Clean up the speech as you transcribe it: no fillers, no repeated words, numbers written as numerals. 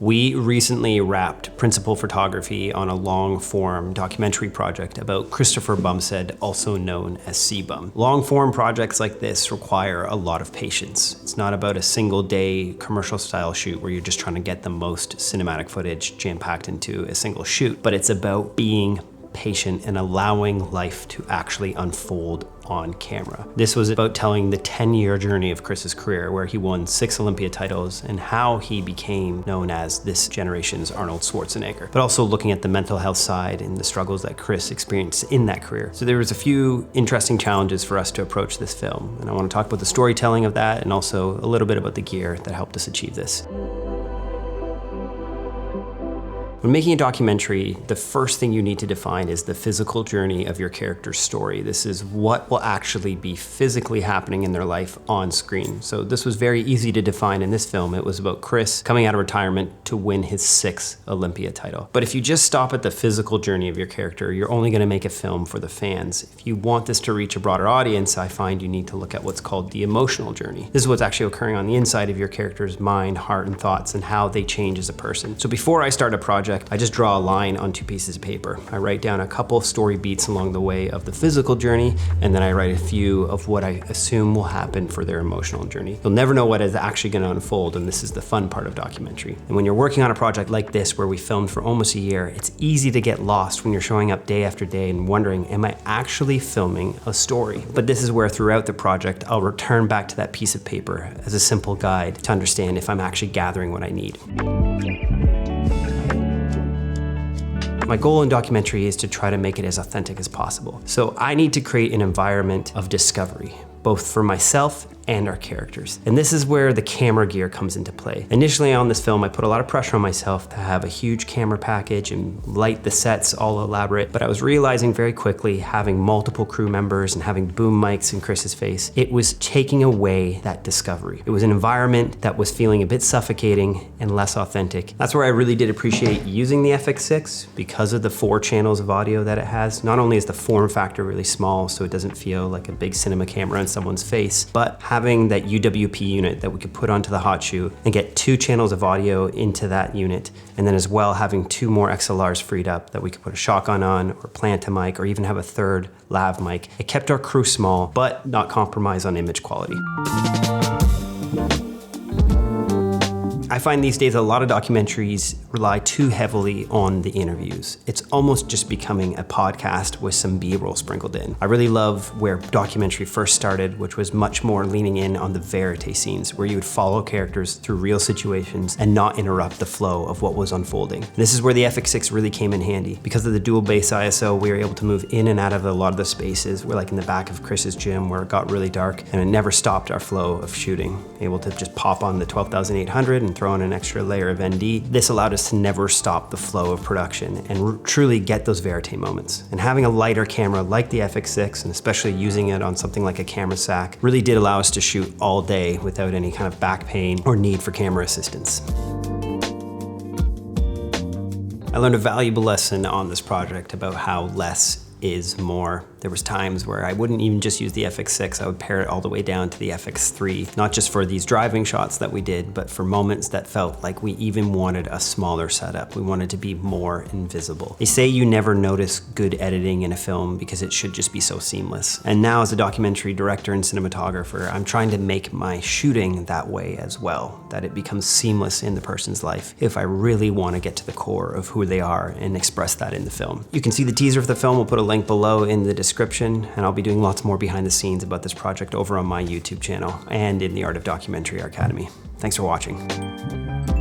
We recently wrapped principal photography on a long-form documentary project about Christopher Bumstead, also known as C-Bum. Long-form projects like this require a lot of patience. It's not about a single-day commercial-style shoot where you're just trying to get the most cinematic footage jam-packed into a single shoot, but it's about being patient and allowing life to actually unfold on camera. This was about telling the 10-year journey of Chris's career, where he won 6 Olympia titles and how he became known as this generation's Arnold Schwarzenegger, but also looking at the mental health side and the struggles that Chris experienced in that career. So there was a few interesting challenges for us to approach this film, and I want to talk about the storytelling of that and also a little bit about the gear that helped us achieve this. When making a documentary, the first thing you need to define is the physical journey of your character's story. This is what will actually be physically happening in their life on screen. So this was very easy to define in this film. It was about Chris coming out of retirement to win his 6th Olympia title. But if you just stop at the physical journey of your character, you're only going to make a film for the fans. If you want this to reach a broader audience, I find you need to look at what's called the emotional journey. This is what's actually occurring on the inside of your character's mind, heart, and thoughts, and how they change as a person. So before I start a project, I just draw a line on 2 pieces of paper. I write down a couple of story beats along the way of the physical journey, and then I write a few of what I assume will happen for their emotional journey. You'll never know what is actually going to unfold, and this is the fun part of documentary. And when you're working on a project like this, where we filmed for almost a year, it's easy to get lost when you're showing up day after day and wondering, am I actually filming a story? But this is where throughout the project, I'll return back to that piece of paper as a simple guide to understand if I'm actually gathering what I need. My goal in documentary is to try to make it as authentic as possible. So I need to create an environment of discovery, both for myself and our characters. And this is where the camera gear comes into play. Initially on this film, I put a lot of pressure on myself to have a huge camera package and light the sets all elaborate, but I was realizing very quickly, having multiple crew members and having boom mics in Chris's face, it was taking away that discovery. It was an environment that was feeling a bit suffocating and less authentic. That's where I really did appreciate using the FX6 because of the 4 channels of audio that it has. Not only is the form factor really small, so it doesn't feel like a big cinema camera in someone's face, but having that UWP unit that we could put onto the hot shoe and get 2 channels of audio into that unit, and then as well having 2 more XLRs freed up that we could put a shotgun on or plant a mic or even have a 3rd lav mic. It kept our crew small, but not compromise on image quality. I find these days a lot of documentaries rely too heavily on the interviews. It's almost just becoming a podcast with some B-roll sprinkled in. I really love where documentary first started, which was much more leaning in on the verite scenes, where you would follow characters through real situations and not interrupt the flow of what was unfolding. This is where the FX6 really came in handy. Because of the dual base ISO, we were able to move in and out of a lot of the spaces. We're like in the back of Chris's gym where it got really dark, and it never stopped our flow of shooting. Able to just pop on the 12,800 and throw in an extra layer of ND. This allowed us to never stop the flow of production and truly get those verite moments. And having a lighter camera like the FX6, and especially using it on something like a camera sack, really did allow us to shoot all day without any kind of back pain or need for camera assistance. I learned a valuable lesson on this project about how less is more. There was times where I wouldn't even just use the FX6, I would pare it all the way down to the FX3, not just for these driving shots that we did, but for moments that felt like we even wanted a smaller setup. We wanted to be more invisible. They say you never notice good editing in a film because it should just be so seamless. And now as a documentary director and cinematographer, I'm trying to make my shooting that way as well, that it becomes seamless in the person's life if I really want to get to the core of who they are and express that in the film. You can see the teaser of the film. We'll put a link below in the description, and I'll be doing lots more behind the scenes about this project over on my YouTube channel and in the Art of Documentary Academy. Thanks for watching.